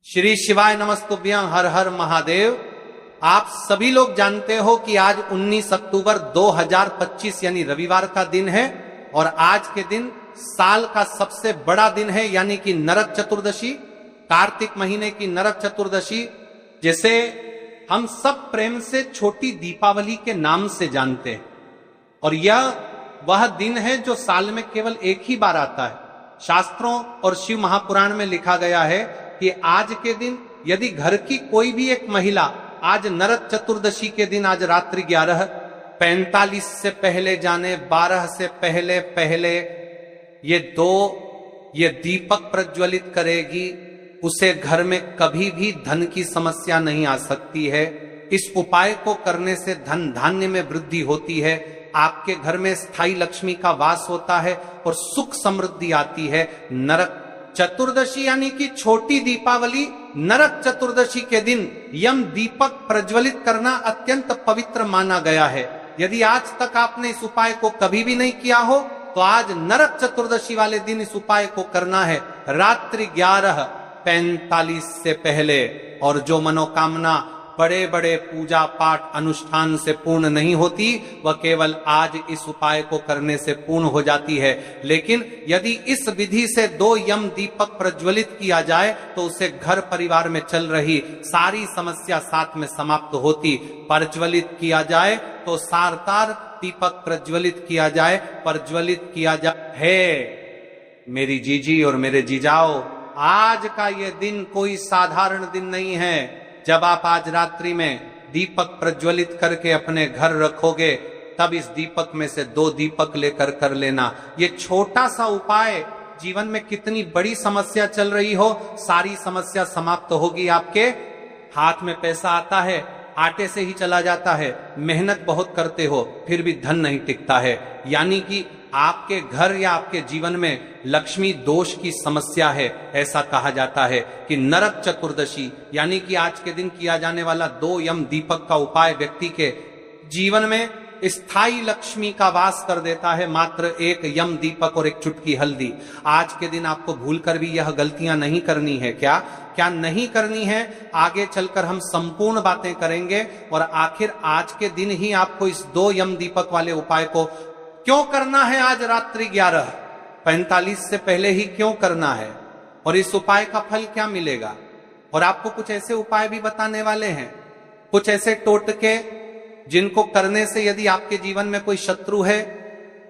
श्री शिवाय नमस्तुभ्यं, हर हर महादेव। आप सभी लोग जानते हो कि आज 19 अक्टूबर 2025 यानी रविवार का दिन है और आज के दिन साल का सबसे बड़ा दिन है यानी कि नरक चतुर्दशी, कार्तिक महीने की नरक चतुर्दशी, जिसे हम सब प्रेम से छोटी दीपावली के नाम से जानते हैं। और यह वह दिन है जो साल में केवल एक ही बार आता है। शास्त्रों और शिव महापुराण में लिखा गया है कि आज के दिन यदि घर की कोई भी एक महिला आज नरक चतुर्दशी के दिन आज रात्रि 11:45 से पहले जाने 12 से पहले ये दीपक प्रज्वलित करेगी, उसे घर में कभी भी धन की समस्या नहीं आ सकती है। इस उपाय को करने से धन धान्य में वृद्धि होती है, आपके घर में स्थायी लक्ष्मी का वास होता है और सुख समृद्धि आती है। नरक चतुर्दशी यानी कि छोटी दीपावली, नरक चतुर्दशी के दिन यम दीपक प्रज्वलित करना अत्यंत पवित्र माना गया है। यदि आज तक आपने इस उपाय को कभी भी नहीं किया हो तो आज नरक चतुर्दशी वाले दिन इस उपाय को करना है, रात्रि 11:45 से पहले। और जो मनोकामना बड़े बड़े पूजा पाठ अनुष्ठान से पूर्ण नहीं होती, वह केवल आज इस उपाय को करने से पूर्ण हो जाती है। लेकिन यदि इस विधि से 2 यम दीपक प्रज्वलित किया जाए तो उसे घर परिवार में चल रही सारी समस्या साथ में समाप्त होती। प्रज्वलित किया जाए तो सारतार दीपक प्रज्वलित किया जाए, प्रज्वलित किया जाए। है मेरी जीजी और मेरे जीजाओ, आज का ये दिन कोई साधारण दिन नहीं है। जब आप आज रात्रि में दीपक प्रज्वलित करके अपने घर रखोगे तब इस दीपक में से 2 दीपक लेकर कर लेना। ये छोटा सा उपाय जीवन में कितनी बड़ी समस्या चल रही हो, सारी समस्या समाप्त होगी। आपके हाथ में पैसा आता है, आटे से ही चला जाता है, मेहनत बहुत करते हो फिर भी धन नहीं टिकता है, यानी कि आपके घर या आपके जीवन में लक्ष्मी दोष की समस्या है। ऐसा कहा जाता है कि नरक चतुर्दशी यानी कि आज के दिन किया जाने वाला 2 यम दीपक का उपाय व्यक्ति के जीवन में स्थायी लक्ष्मी का वास कर देता है। मात्र 1 यम दीपक और 1 चुटकी हल्दी। आज के दिन आपको भूलकर भी यह गलतियां नहीं करनी है। क्या नहीं करनी है, आगे चलकर हम संपूर्ण बातें करेंगे। और आखिर आज के दिन ही आपको इस 2 यम दीपक वाले उपाय को क्यों करना है, आज रात्रि 11:45 से पहले ही क्यों करना है, और इस उपाय का फल क्या मिलेगा। और आपको कुछ ऐसे उपाय भी बताने वाले हैं, कुछ ऐसे टोटके जिनको करने से यदि आपके जीवन में कोई शत्रु है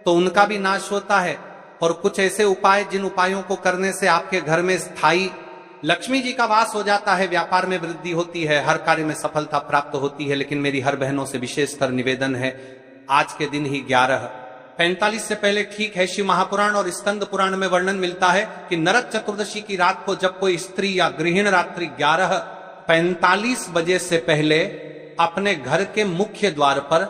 तो उनका भी नाश होता है, और कुछ ऐसे उपाय जिन उपायों को करने से आपके घर में स्थायी लक्ष्मी जी का वास हो जाता है, व्यापार में वृद्धि होती है, हर कार्य में सफलता प्राप्त होती है। लेकिन मेरी हर बहनों से विशेषकर निवेदन है, आज के दिन ही 11:45 से पहले ठीक है। शिव महापुराण और स्कंद पुराण में वर्णन मिलता है कि नरक चतुर्दशी की रात को जब कोई स्त्री या गृहिणी रात्रि 11:45 बजे से पहले अपने घर के मुख्य द्वार पर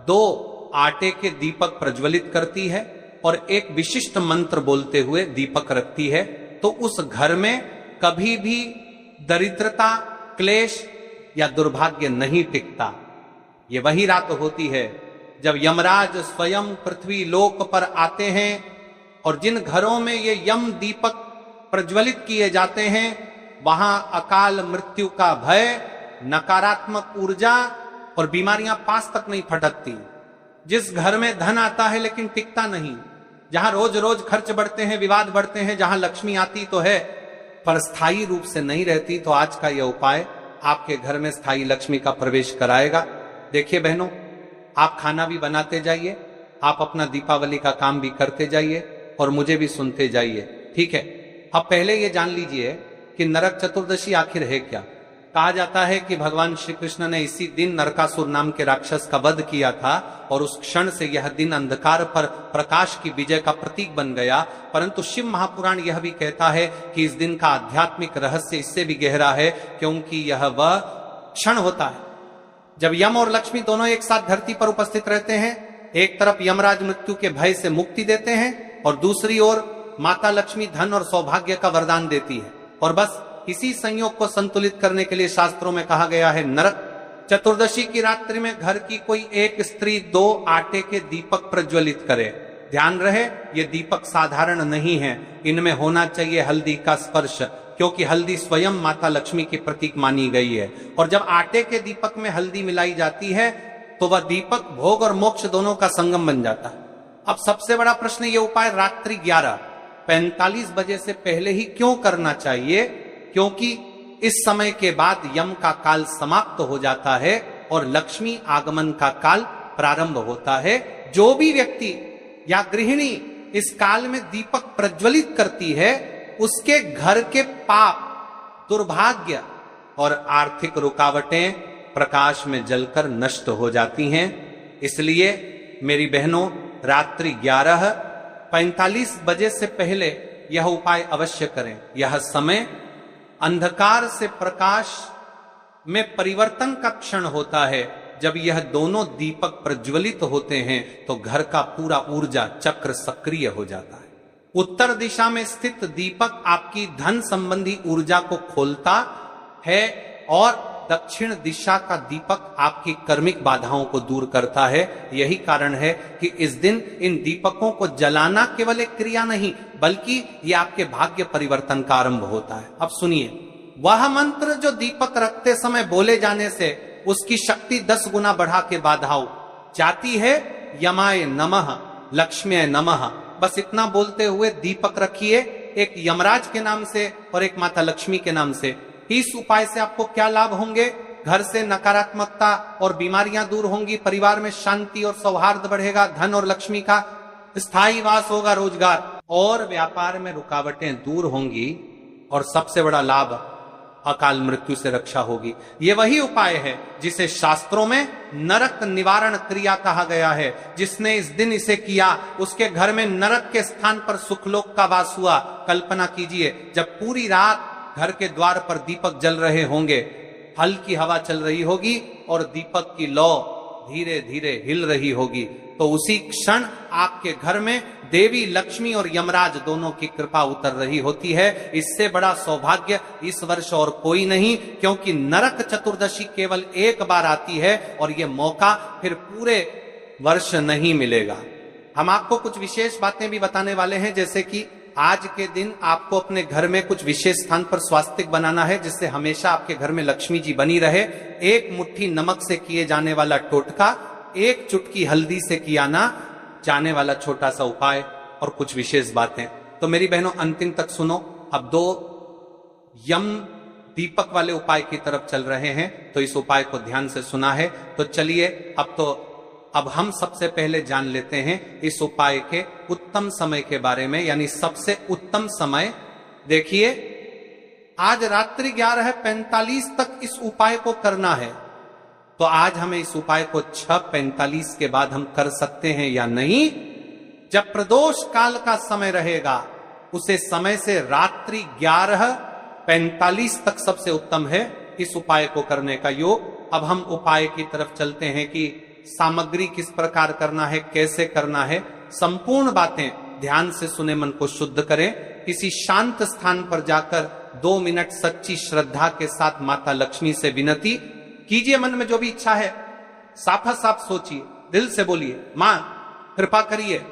2 आटे के दीपक प्रज्वलित करती है और एक विशिष्ट मंत्र बोलते हुए दीपक रखती है, तो उस घर में कभी भी दरिद्रता, क्लेश या दुर्भाग्य नहीं टिकता। ये वही रात होती है जब यमराज स्वयं पृथ्वी लोक पर आते हैं, और जिन घरों में ये यम दीपक प्रज्वलित किए जाते हैं वहां अकाल मृत्यु का भय, नकारात्मक ऊर्जा और बीमारियां पास तक नहीं फटकती। जिस घर में धन आता है लेकिन टिकता नहीं, जहां रोज रोज खर्च बढ़ते हैं, विवाद बढ़ते हैं, जहां लक्ष्मी आती तो है पर स्थायी रूप से नहीं रहती, तो आज का यह उपाय आपके घर में स्थायी लक्ष्मी का प्रवेश कराएगा। देखिए बहनों, आप खाना भी बनाते जाइए, आप अपना दीपावली का काम भी करते जाइए और मुझे भी सुनते जाइए, ठीक है। अब पहले ये जान लीजिए कि नरक चतुर्दशी आखिर है क्या। कहा जाता है कि भगवान श्री कृष्ण ने इसी दिन नरकासुर नाम के राक्षस का वध किया था और उस क्षण से यह दिन अंधकार पर प्रकाश की विजय का प्रतीक बन गया। परंतु शिव महापुराण यह भी कहता है कि इस दिन का आध्यात्मिक रहस्य इससे भी गहरा है, क्योंकि यह वह क्षण होता है जब यम और लक्ष्मी दोनों एक साथ धरती पर उपस्थित रहते हैं। एक तरफ यमराज मृत्यु के भय से मुक्ति देते हैं और दूसरी ओर माता लक्ष्मी धन और सौभाग्य का वरदान देती है। और बस इसी संयोग को संतुलित करने के लिए शास्त्रों में कहा गया है, नरक चतुर्दशी की रात्रि में घर की कोई एक स्त्री 2 आटे के दीपक प्रज्वलित करे। ध्यान रहे, ये दीपक साधारण नहीं है, इनमें होना चाहिए हल्दी का स्पर्श, क्योंकि हल्दी स्वयं माता लक्ष्मी की प्रतीक मानी गई है। और जब आटे के दीपक में हल्दी मिलाई जाती है तो वह दीपक भोग और मोक्ष दोनों का संगम बन जाता है। अब सबसे बड़ा प्रश्न, ये उपाय रात्रि 11:45 बजे से पहले ही क्यों करना चाहिए? क्योंकि इस समय के बाद यम का काल समाप्त हो जाता है और लक्ष्मी आगमन का काल प्रारंभ होता है। जो भी व्यक्ति या गृहिणी इस काल में दीपक प्रज्वलित करती है, उसके घर के पाप, दुर्भाग्य और आर्थिक रुकावटें प्रकाश में जलकर नष्ट हो जाती हैं। इसलिए मेरी बहनों, रात्रि 11:45 बजे से पहले यह उपाय अवश्य करें। यह समय अंधकार से प्रकाश में परिवर्तन का क्षण होता है। जब यह दोनों दीपक प्रज्वलित होते हैं तो घर का पूरा ऊर्जा चक्र सक्रिय हो जाता है। उत्तर दिशा में स्थित दीपक आपकी धन संबंधी ऊर्जा को खोलता है और दक्षिण दिशा का दीपक आपकी कर्मिक बाधाओं को दूर करता है। यही कारण है कि इस दिन इन दीपकों को जलाना केवल एक क्रिया नहीं, बल्कि यह आपके भाग्य परिवर्तन का आरंभ होता है। अब सुनिए, वह मंत्र जो दीपक रखते समय बोले जाने से उसकी शक्ति 10 गुना बढ़ा के बाधाओं जाती है। यमाय नमः, लक्ष्म्याय नमः, बस इतना बोलते हुए दीपक रखिए, एक यमराज के नाम से और एक माता लक्ष्मी के नाम से। इस उपाय से आपको क्या लाभ होंगे? घर से नकारात्मकता और बीमारियां दूर होंगी, परिवार में शांति और सौहार्द बढ़ेगा, धन और लक्ष्मी का स्थायी वास होगा, रोजगार और व्यापार में रुकावटें दूर होंगी और सबसे बड़ा लाभ, अकाल मृत्यु से रक्षा होगी। यह वही उपाय है जिसे शास्त्रों में नरक निवारण क्रिया कहा गया है। जिसने इस दिन इसे किया उसके घर में नरक के स्थान पर सुखलोक का वास हुआ। कल्पना कीजिए, जब पूरी रात घर के द्वार पर दीपक जल रहे होंगे, हल्की हवा चल रही होगी और दीपक की लौ धीरे धीरे हिल रही होगी, तो उसी क्षण आपके घर में देवी लक्ष्मी और यमराज दोनों की कृपा उतर रही होती है। इससे बड़ा सौभाग्य इस वर्ष और कोई नहीं, क्योंकि नरक चतुर्दशी केवल एक बार आती है और यह मौका फिर पूरे वर्ष नहीं मिलेगा। हम आपको कुछ विशेष बातें भी बताने वाले हैं, जैसे कि आज के दिन आपको अपने घर में कुछ विशेष स्थान पर स्वास्तिक बनाना है, जिससे हमेशा आपके घर में लक्ष्मी जी बनी रहे। एक मुट्ठी नमक से किए जाने वाला टोटका, एक चुटकी हल्दी से किया ना जाने वाला छोटा सा उपाय और कुछ विशेष बातें। तो मेरी बहनों, अंतिम तक सुनो। अब 2 यम दीपक वाले उपाय की तरफ चल रहे हैं, तो इस उपाय को ध्यान से सुना है। तो चलिए अब हम सबसे पहले जान लेते हैं इस उपाय के उत्तम समय के बारे में, यानी सबसे उत्तम समय। देखिए, आज रात्रि 11:45 तक इस उपाय को करना है, तो आज हमें इस उपाय को 6:45 के बाद हम कर सकते हैं या नहीं? जब प्रदोष काल का समय रहेगा, उसे समय से रात्रि 11:45 तक सबसे उत्तम है इस उपाय को करने का योग। अब हम उपाय की तरफ चलते हैं कि सामग्री किस प्रकार करना है, कैसे करना है, संपूर्ण बातें ध्यान से सुने, मन को शुद्ध करें। किसी शांत स्थान पर जाकर 2 मिनट सच्ची श्रद्धा के साथ माता लक्ष्मी से विनती कीजिए। मन में जो भी इच्छा है साफ साफ सोचिए, दिल से बोलिए, मां कृपा करिए,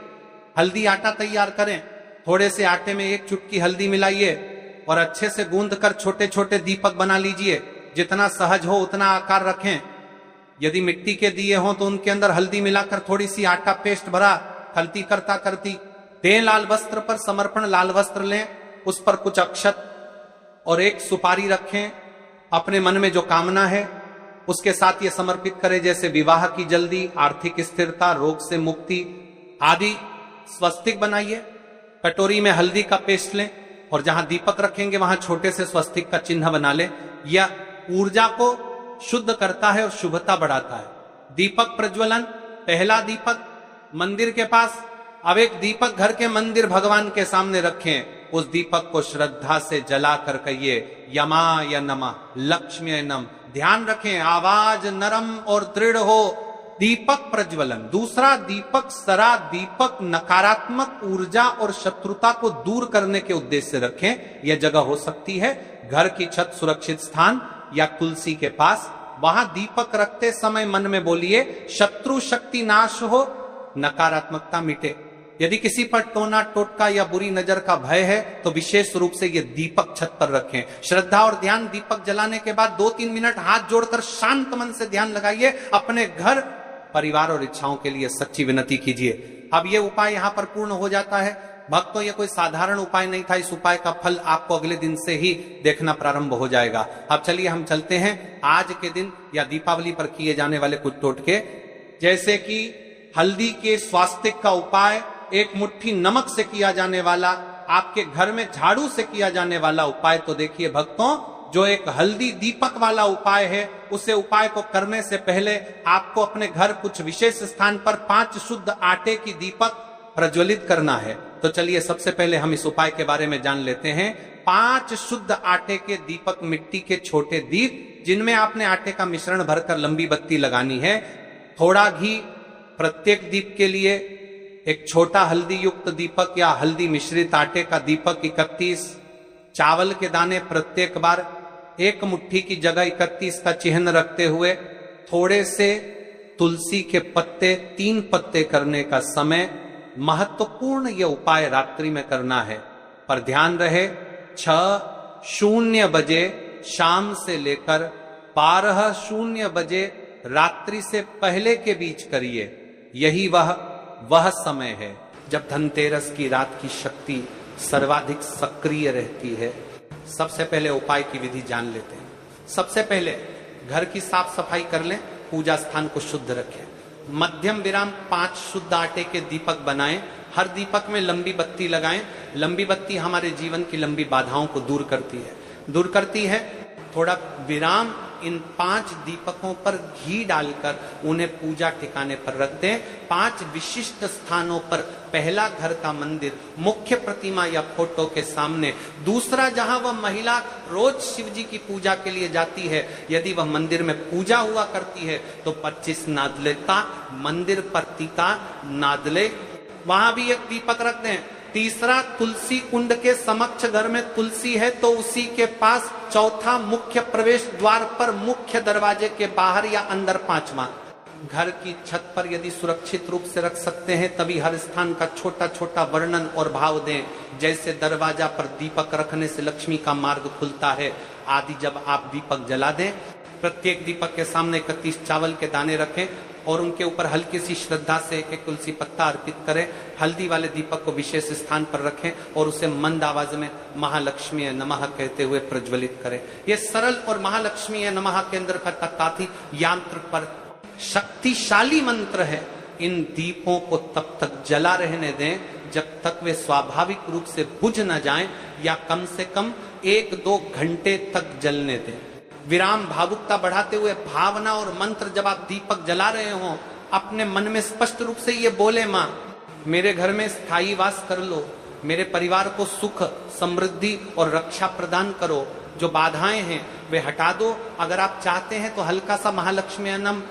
हल्दी आटा तैयार करें, थोड़े से आटे में 1 चुटकी हल्दी मिलाइए और अच्छे से गूंद कर छोटे छोटे दीपक बना लीजिए। जितना सहज हो उतना आकार रखें। यदि मिट्टी के दिए हों तो उनके अंदर हल्दी मिलाकर थोड़ी सी आटा पेस्ट भरा, खलती करता करती दें। लाल वस्त्र पर समर्पण, लाल वस्त्र लें, उस पर कुछ अक्षत और 1 सुपारी रखें। अपने मन में जो कामना है उसके साथ ये समर्पित करें, जैसे विवाह की जल्दी, आर्थिक स्थिरता, रोग से मुक्ति आदि। स्वस्तिक बनाइए, कटोरी में हल्दी का पेस्ट लें और जहां दीपक रखेंगे वहां छोटे से स्वस्तिक का चिन्ह बना लें। यह ऊर्जा को शुद्ध करता है और शुभता बढ़ाता है। दीपक प्रज्वलन, पहला दीपक मंदिर के पास। अब एक दीपक घर के मंदिर भगवान के सामने रखें। उस दीपक को श्रद्धा से जलाकर कहिए, यमाय नमः, लक्ष्म्याय नमः। ध्यान रखें, आवाज नरम और दृढ़ हो। दीपक प्रज्वलन। दूसरा दीपक सरा दीपक नकारात्मक ऊर्जा और शत्रुता को दूर करने के उद्देश्य से रखें। यह जगह हो सकती है घर की छत, सुरक्षित स्थान या तुलसी के पास। वहां दीपक रखते समय मन में बोलिए, शत्रु शक्ति नाश हो, नकारात्मकता मिटे। यदि किसी पर टोना टोटका या बुरी नजर का भय है तो विशेष रूप से ये दीपक छत पर रखें। श्रद्धा और ध्यान दीपक जलाने के बाद 2-3 मिनट हाथ जोड़कर शांत मन से ध्यान लगाइए। अपने घर, परिवार और इच्छाओं के लिए सच्ची विनती कीजिए। अब ये उपाय यहां पर पूर्ण हो जाता है। भक्तों, ये कोई साधारण उपाय नहीं था। इस उपाय का फल आपको अगले दिन से ही देखना प्रारंभ हो जाएगा। अब चलिए हम चलते हैं आज के दिन या दीपावली पर किए जाने वाले कुछ टोटके, जैसे कि हल्दी के स्वास्तिक का उपाय, एक मुट्ठी नमक से किया जाने वाला, आपके घर में झाड़ू से किया जाने वाला उपाय। तो देखिए भक्तों, जो एक हल्दी दीपक वाला उपाय है, उसे उपाय को करने से पहले आपको अपने घर कुछ विशेष स्थान पर 5 शुद्ध आटे की दीपक प्रज्वलित करना है। तो चलिए सबसे पहले हम इस उपाय के बारे में जान लेते हैं। 5 शुद्ध आटे के दीपक, मिट्टी के छोटे दीप, जिनमें आपने आटे का मिश्रण भरकर लंबी बत्ती लगानी है। थोड़ा घी प्रत्येक दीप के लिए, एक छोटा हल्दी युक्त दीपक या हल्दी मिश्रित आटे का दीपक 31, चावल के दाने प्रत्येक बार, एक मुट्ठी की जगह 31 का चिन्ह रखते हुए, थोड़े से तुलसी के पत्ते, 3 पत्ते करने का समय। महत्वपूर्ण यह उपाय रात्रि में करना है, पर ध्यान रहे 6:00 बजे शाम से लेकर 12:00 बजे रात्रि से पहले के बीच करिए। यही वह समय है जब धनतेरस की रात की शक्ति सर्वाधिक सक्रिय रहती है। सबसे पहले उपाय की विधि जान लेते हैं। सबसे पहले घर की साफ सफाई कर लें, पूजा स्थान को शुद्ध रखें। मध्यम विराम 5 शुद्ध आटे के दीपक बनाएं। हर दीपक में लंबी बत्ती लगाएं। लंबी बत्ती हमारे जीवन की लंबी बाधाओं को दूर करती है। थोड़ा विराम इन 5 दीपकों पर घी डालकर उन्हें पूजा ठिकाने पर रख दें। 5 विशिष्ट स्थानों पर, पहला घर का मंदिर, मुख्य प्रतिमा या फोटो के सामने। दूसरा, जहां वह महिला रोज शिव जी की पूजा के लिए जाती है, यदि वह मंदिर में पूजा हुआ करती है तो 25 नादलेता मंदिर प्रतिका नादले, वहां भी एक दीपक रख दें। तीसरा, तुलसी कुंड के समक्ष, घर में तुलसी है तो उसी के पास। चौथा, मुख्य प्रवेश द्वार पर, मुख्य दरवाजे के बाहर या अंदर। 5वां, घर की छत पर यदि सुरक्षित रूप से रख सकते हैं तभी हर स्थान का छोटा छोटा वर्णन और भाव दें, जैसे दरवाजा पर दीपक रखने से लक्ष्मी का मार्ग खुलता है आदि। जब आप दीपक जला दें, प्रत्येक दीपक के सामने 31 चावल के दाने रखें और उनके ऊपर हल्की सी श्रद्धा से एक तुलसी पत्ता अर्पित करें। हल्दी वाले दीपक को विशेष स्थान पर रखें और उसे मंद आवाज में महालक्ष्मी नमः कहते हुए प्रज्वलित करें। यह सरल और महालक्ष्मी नमः केंद्र का काफी यंत्र पर शक्तिशाली मंत्र है। इन दीपों को तब तक जला रहने दें जब तक वे स्वाभाविक रूप से बुझ न जाएं, या कम से कम 1-2 घंटे तक जलने दें। विराम, भावुकता बढ़ाते हुए भावना और मंत्र जब आप दीपक जला रहे हो, अपने मन में स्पष्ट रूप से ये बोले, मां मेरे घर में स्थायी वास कर लो, मेरे परिवार को सुख, समृद्धि और रक्षा प्रदान करो, जो बाधाएं हैं वे हटा दो। अगर आप चाहते हैं तो हल्का सा महालक्ष्मी नम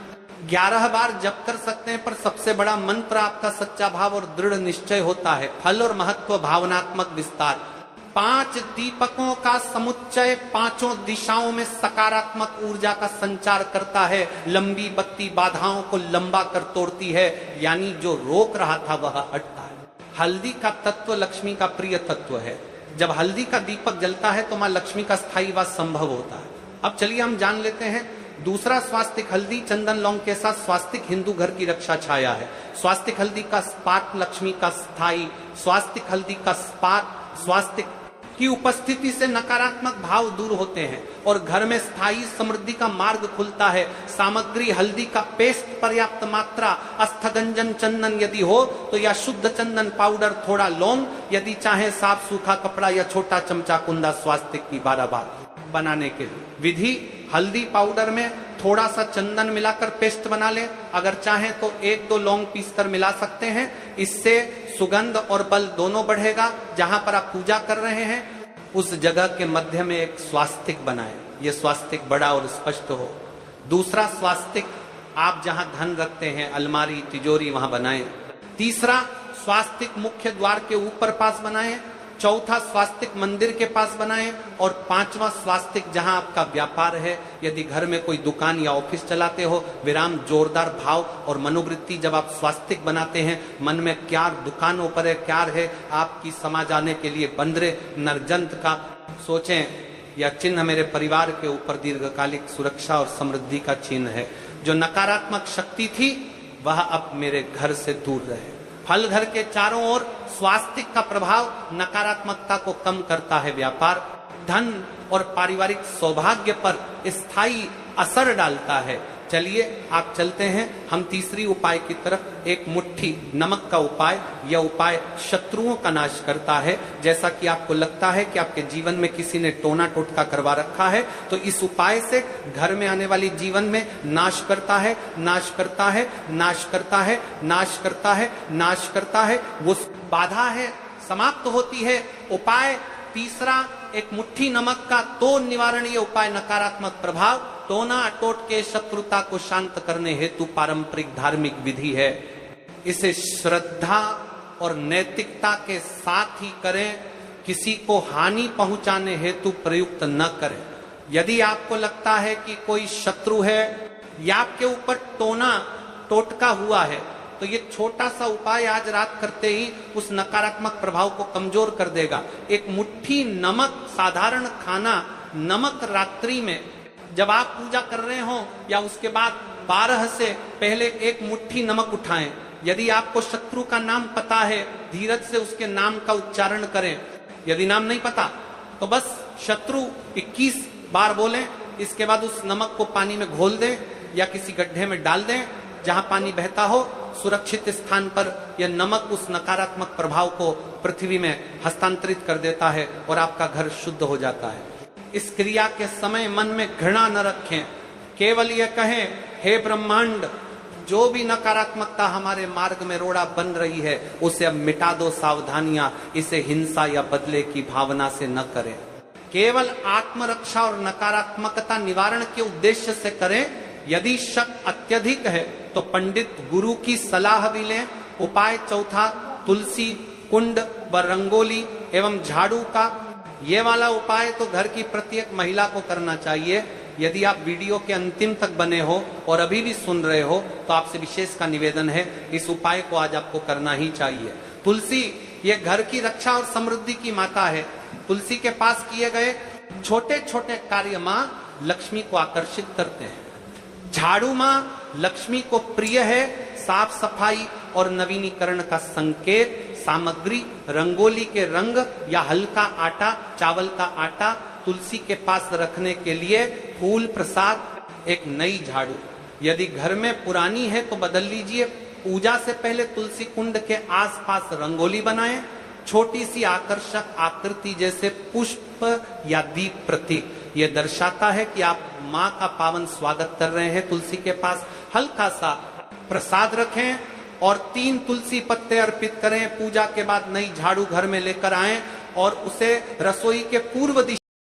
11 बार जप कर सकते हैं, पर सबसे बड़ा मंत्र आपका सच्चा भाव और दृढ़ निश्चय होता है। फल और महत्व, भावनात्मक विस्तार। 5 दीपकों का समुच्चय 5 दिशाओं में सकारात्मक ऊर्जा का संचार करता है। लंबी बत्ती बाधाओं को लंबा कर तोड़ती है, यानी जो रोक रहा था वह हटता है। हल्दी का तत्व लक्ष्मी का प्रिय तत्व है। जब हल्दी का दीपक जलता है तो मां लक्ष्मी का स्थायी वास संभव होता है। अब चलिए हम जान लेते हैं दूसरा स्वास्तिक। हल्दी, चंदन, लौंग के साथ स्वास्तिक हिंदू घर की रक्षा छाया है। स्वास्तिक हल्दी का स्पार्क लक्ष्मी का स्थायी। स्वास्तिक हल्दी का स्पार्क, स्वास्तिक की उपस्थिति से नकारात्मक भाव दूर होते हैं और घर में स्थायी समृद्धि का मार्ग खुलता है। सामग्री, हल्दी का पेस्ट पर्याप्त मात्रा, अस्थगंजन चंदन यदि हो तो या शुद्ध चंदन पाउडर, थोड़ा लौंग, यदि चाहे साफ सूखा कपड़ा या छोटा चमचा कुंदा स्वास्तिक की 12 बार बनाने के लिए। विधि, हल्दी पाउडर में थोड़ा सा चंदन मिलाकर पेस्ट बना ले। अगर चाहें तो 1-2 लौंग पीसकर मिला सकते हैं। इससे सुगंध और बल दोनों बढ़ेगा। जहां पर आप पूजा कर रहे हैं उस जगह के मध्य में एक स्वास्तिक बनाएं। यह स्वास्तिक बड़ा और स्पष्ट हो। दूसरा स्वास्तिक आप जहां धन रखते हैं, अलमारी, तिजोरी, वहां बनाएं। तीसरा स्वास्तिक मुख्य द्वार के ऊपर पास बनाएं। चौथा स्वास्तिक मंदिर के पास बनाएं, और पांचवा स्वास्तिक जहां आपका व्यापार है, यदि घर में कोई दुकान या ऑफिस चलाते हो, विराम जोरदार भाव और मनोवृत्ति जब आप स्वास्तिक बनाते हैं, मन में क्या दुकानों पर है, क्या है, आपकी समाज आने के लिए बंदरे नरजंत का सोचें, यह चिन्ह मेरे परिवार के ऊपर दीर्घकालिक सुरक्षा और समृद्धि का चिन्ह है। जो नकारात्मक शक्ति थी वह अब मेरे घर से दूर रहे। फल घर के चारों ओर स्वास्तिक का प्रभाव नकारात्मकता को कम करता है। व्यापार, धन और पारिवारिक सौभाग्य पर स्थायी असर डालता है। चलिए आप चलते हैं हम तीसरी उपाय की तरफ। एक मुट्ठी नमक का उपाय। यह उपाय शत्रुओं का नाश करता है। जैसा कि आपको लगता है कि आपके जीवन में किसी ने टोना टोटका करवा रखा है, तो इस उपाय से घर में आने वाली जीवन में नाश करता है, नाश करता है, नाश करता है, नाश करता है, नाश करता है। वो बाधा है समाप्त होती है। उपाय तीसरा, एक मुट्ठी नमक का तो निवारणीय उपाय, नकारात्मक प्रभाव, टोना अटोट के शत्रुता को शांत करने हेतु पारंपरिक धार्मिक विधि है। इसे श्रद्धा और नैतिकता के साथ ही करें, किसी को हानि पहुंचाने हेतु प्रयुक्त न करें। यदि आपको लगता है कि कोई शत्रु है या आपके ऊपर टोना टोटका हुआ है, तो ये छोटा सा उपाय आज रात करते ही उस नकारात्मक प्रभाव को कमजोर कर देगा। एक मुट्ठी नमक, साधारण खाना नमक, रात्रि में जब आप पूजा कर रहे हो या उसके बाद 12 से पहले एक मुट्ठी नमक उठाएं। यदि आपको शत्रु का नाम पता है, धीरज से उसके नाम का उच्चारण करें। यदि नाम नहीं पता तो बस शत्रु 21 बार बोलें। इसके बाद उस नमक को पानी में घोल दें या किसी गड्ढे में डाल दें जहां पानी बहता हो, सुरक्षित स्थान पर। यह नमक उस नकारात्मक प्रभाव को पृथ्वी में हस्तांतरित कर देता है और आपका घर शुद्ध हो जाता है। इस क्रिया के समय मन में घृणा न रखें, केवल यह कहें, हे ब्रह्मांड, जो भी नकारात्मकता हमारे मार्ग में रोड़ा बन रही है उसे अब मिटा दो। सावधानियां, इसे हिंसा या बदले की भावना से न करें। केवल आत्मरक्षा और नकारात्मकता निवारण के उद्देश्य से करें। यदि शक अत्यधिक है तो पंडित गुरु की सलाह भी लें। उपाय चौथा, तुलसी कुंड व रंगोली एवं झाड़ू का। ये वाला उपाय तो घर की प्रत्येक महिला को करना चाहिए। यदि आप वीडियो के अंतिम तक बने हो और अभी भी सुन रहे हो तो आपसे विशेष का निवेदन है, इस उपाय को आज आपको करना ही चाहिए। तुलसी ये घर की रक्षा और समृद्धि की माता है। तुलसी के पास किए गए छोटे छोटे कार्य माँ लक्ष्मी को आकर्षित करते हैं। झाड़ू माँ लक्ष्मी को प्रिय है। साफ सफाई और नवीनीकरण का संकेत। सामग्री, रंगोली के रंग या हल्का आटा, चावल का आटा। तुलसी के पास रखने के लिए फूल प्रसाद, एक नई झाड़ू। यदि घर में पुरानी है तो बदल लीजिए। पूजा से पहले तुलसी कुंड के आसपास रंगोली बनाएं। छोटी सी आकर्षक आकृति जैसे पुष्प या दीप प्रतीक, ये दर्शाता है कि आप माँ का पावन स्वागत कर रहे हैं। तुलसी के पास हल्का सा प्रसाद रखें और 3 तुलसी पत्ते अर्पित करें। पूजा के बाद नई झाड़ू घर में लेकर आएं और उसे रसोई के पूर्व दिशा